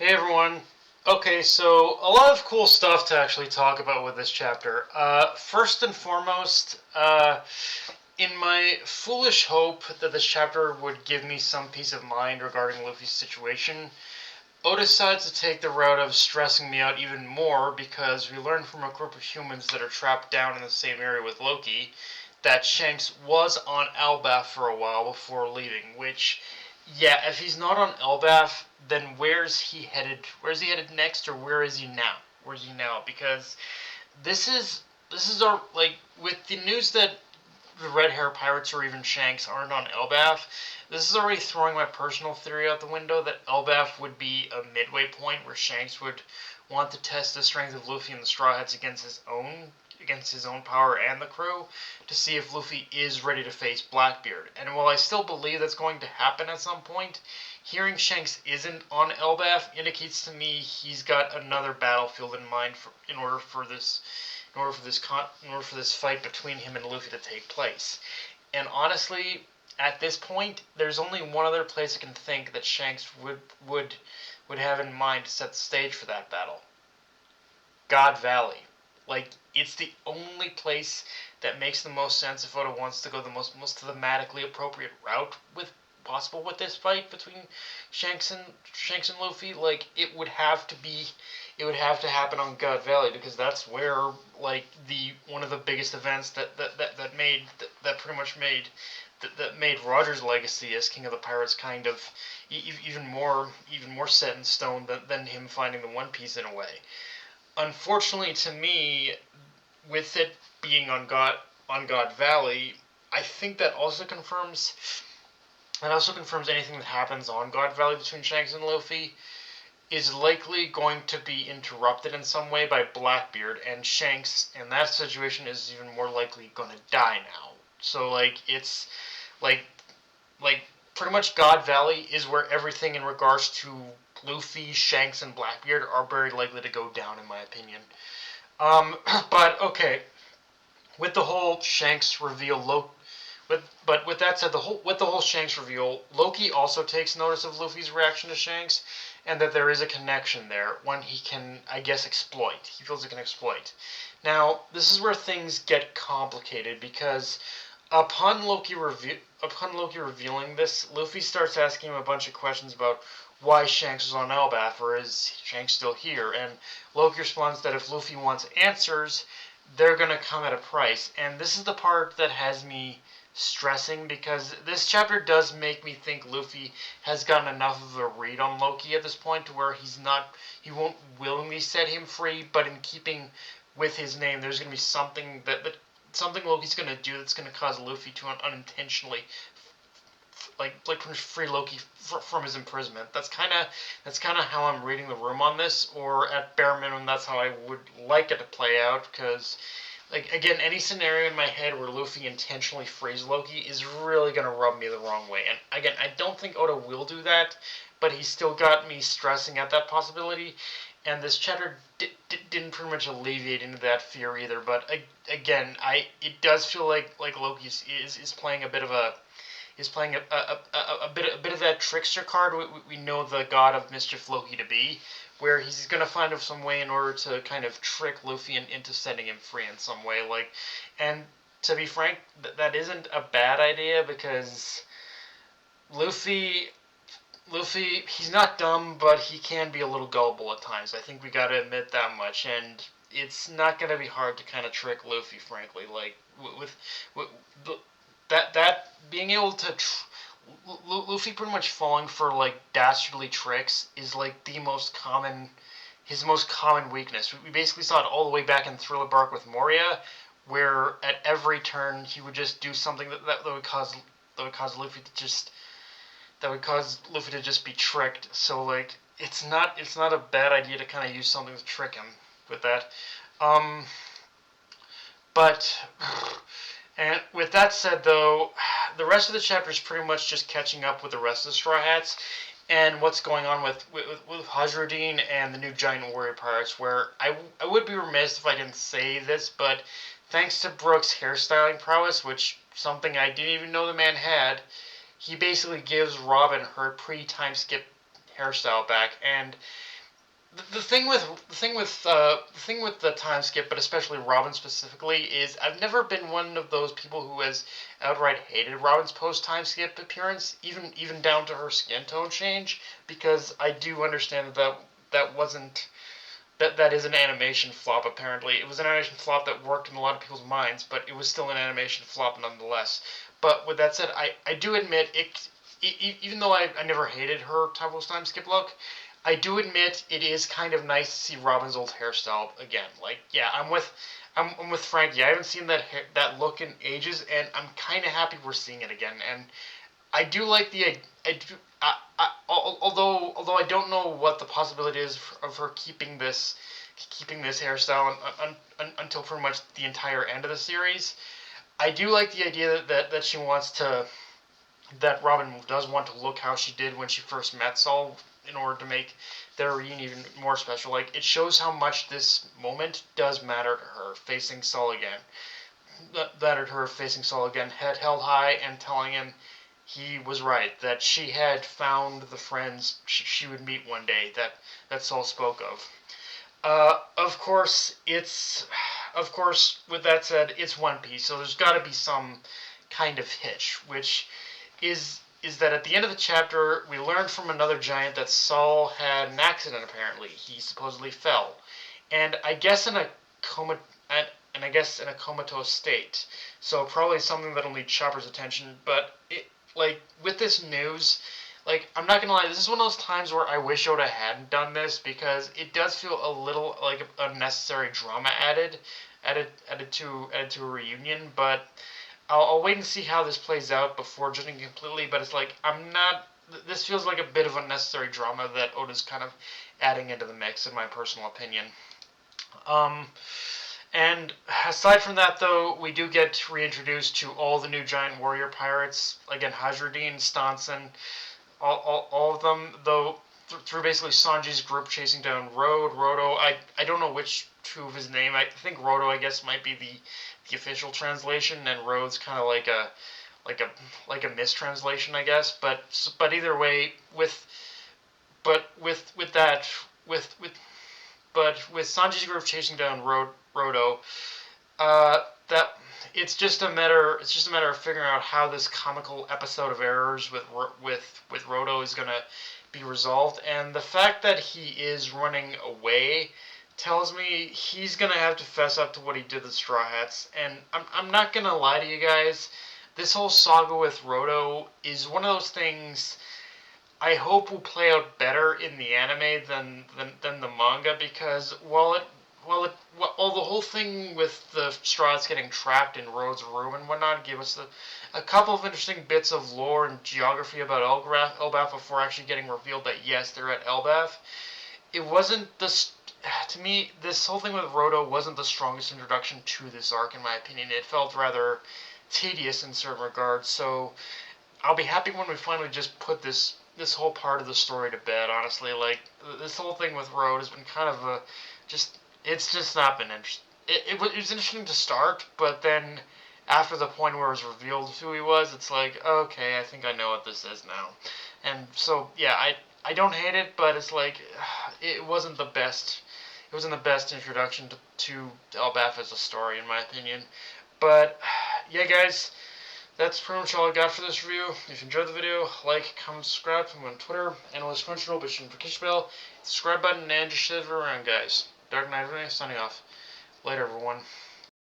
Hey everyone. Okay, so a lot of cool stuff to actually talk about with this chapter. First and foremost, in my foolish hope that this chapter would give me some peace of mind regarding Luffy's situation, Oda decides to take the route of stressing me out even more because we learn from a group of humans that are trapped down in the same area with Loki that Shanks was on Elbaf for a while before leaving, which, yeah, if he's not on Elbaf, then where's he headed? Where's he headed next, or where is he now? Where's he now? Because this is our, like, with the news that the Red Hair Pirates or even Shanks aren't on Elbaf, this is already throwing my personal theory out the window that Elbaf would be a midway point where Shanks would want to test the strength of Luffy and the Straw Hats against his own power and the crew to see if Luffy is ready to face Blackbeard. And while I still believe that's going to happen at some point, hearing Shanks isn't on Elbaf indicates to me he's got another battlefield in mind in order for this fight between him and Luffy to take place. And honestly, at this point, there's only one other place I can think that Shanks would have in mind to set the stage for that battle. God Valley. Like, it's the only place that makes the most sense if Oda wants to go the most thematically appropriate route with this fight between Shanks and Luffy. Like, it would have to happen on God Valley because that's where, like, the one of the biggest events that pretty much made Roger's legacy as King of the Pirates kind of even more set in stone than him finding the One Piece in a way. Unfortunately, to me, with it being on God Valley, I think that also confirms anything that happens on God Valley between Shanks and Luffy is likely going to be interrupted in some way by Blackbeard, and Shanks in that situation is even more likely going to die now. So it's like like pretty much God Valley is where everything in regards to Luffy, Shanks, and Blackbeard are very likely to go down, in my opinion. Um, but okay, with the whole Shanks reveal, with that said, the whole Shanks reveal, Loki also takes notice of Luffy's reaction to Shanks, and that there is a connection there, one he can, I guess, exploit. He feels he can exploit. Now, this is where things get complicated because upon Loki revealing this, Luffy starts asking him a bunch of questions about why Shanks was on Elbaf, or is Shanks still here? And Loki responds that if Luffy wants answers, they're gonna come at a price. And this is the part that has me stressing because this chapter does make me think Luffy has gotten enough of a read on Loki at this point to where he won't willingly set him free, but in keeping with his name, there's gonna be something Loki's gonna do that's gonna cause Luffy to unintentionally free Loki from his imprisonment. That's kind of how I'm reading the room on this, or at bare minimum, that's how I would like it to play out. Because, like, again, any scenario in my head where Luffy intentionally frees Loki is really gonna rub me the wrong way. And again, I don't think Oda will do that, but he still got me stressing at that possibility. And this chapter didn't pretty much alleviate into that fear either. But again, it does feel like Loki is playing a bit of a He's playing a bit of that trickster card we know the god of mischief Loki to be, where he's gonna find some way in order to kind of trick Luffy into setting him free in some way. And to be frank, that isn't a bad idea because Luffy he's not dumb, but he can be a little gullible at times. I think we gotta admit that much, and it's not gonna be hard to kind of trick Luffy, frankly. Like with that being able to Luffy pretty much falling for like dastardly tricks is like the most common his most common weakness. We basically saw it all the way back in Thriller Bark with Moria, where at every turn he would just do something that would cause Luffy to just be tricked. So like it's not a bad idea to kind of use something to trick him with that. Um, but and with that said, though, the rest of the chapter is pretty much just catching up with the rest of the Straw Hats and what's going on with Hazruddin and the new Giant Warrior Pirates, where I would be remiss if I didn't say this, but thanks to Brooks' hairstyling prowess, which something I didn't even know the man had, he basically gives Robin her pre-time skip hairstyle back, and the thing with the time skip, but especially Robin specifically, is I've never been one of those people who has outright hated Robin's post time skip appearance, even down to her skin tone change, because I do understand that wasn't that is an animation flop. Apparently, it was an animation flop that worked in a lot of people's minds, but it was still an animation flop nonetheless. But with that said, I do admit it. Even though I never hated her post time skip look, I do admit it is kind of nice to see Robin's old hairstyle again. Like, yeah, I'm with Frankie. I haven't seen that look in ages, and I'm kind of happy we're seeing it again. And I do like I do. Although I don't know what the possibility is of her keeping this hairstyle until pretty much the entire end of the series. I do like the idea that she wants to that Robin does want to look how she did when she first met Saul in order to make their reunion even more special. Like, it shows how much this moment does matter to her facing Saul again. Mattered to her facing Saul again, head held high and telling him he was right, that she had found the friends she would meet one day that Saul spoke of. Of course, with that said, it's One Piece, so there's got to be some kind of hitch, which is that at the end of the chapter, we learned from another giant that Saul had an accident. Apparently, he supposedly fell, and I guess in a coma, and I guess in a comatose state. So probably something that'll need Chopper's attention. But with this news, I'm not gonna lie, this is one of those times where I wish Oda hadn't done this because it does feel a little like unnecessary drama added to a reunion. But I'll wait and see how this plays out before judging completely. But it's like I'm not. This feels like a bit of unnecessary drama that Oda's kind of adding into the mix, in my personal opinion. Um, and aside from that, though, we do get reintroduced to all the new giant warrior pirates. Again, Hajradin, Stanson, all of them, though, through basically Sanji's group chasing down Rodo. I don't know which two of his name. I think Rodo, I guess, might be the official translation, and Rhodes kind of like a like a mistranslation, I guess. But either way, with that with but with Sanji's group chasing down Rodo, that it's just a matter of figuring out how this comical episode of errors with Rodo is gonna be resolved, and the fact that he is running away tells me he's gonna have to fess up to what he did to Straw Hats. And I'm not gonna lie to you guys, this whole saga with Rodo is one of those things I hope will play out better in the anime than the manga, because while the whole thing with the Straws getting trapped in Rhodes' room and whatnot gave us a couple of interesting bits of lore and geography about Elbaf before actually getting revealed that yes, they're at Elbaf. It wasn't to me, this whole thing with Roto wasn't the strongest introduction to this arc, in my opinion. It felt rather tedious in certain regards. So I'll be happy when we finally just put this whole part of the story to bed. Honestly, this whole thing with Road has been kind of a just it's just not been interesting. It was interesting to start, but then after the point where it was revealed who he was, it's like, okay, I think I know what this is now. And so yeah, I don't hate it, but it's like it wasn't the best. It wasn't the best introduction to Elbaf as a story, in my opinion. But yeah, guys, that's pretty much all I got for this review. If you enjoyed the video, like, comment, subscribe. I'm on Twitter, Analyst Crunchyroll, push the notification bell, subscribe button, and just share it around, guys. Dark Knight signing off. Later, everyone.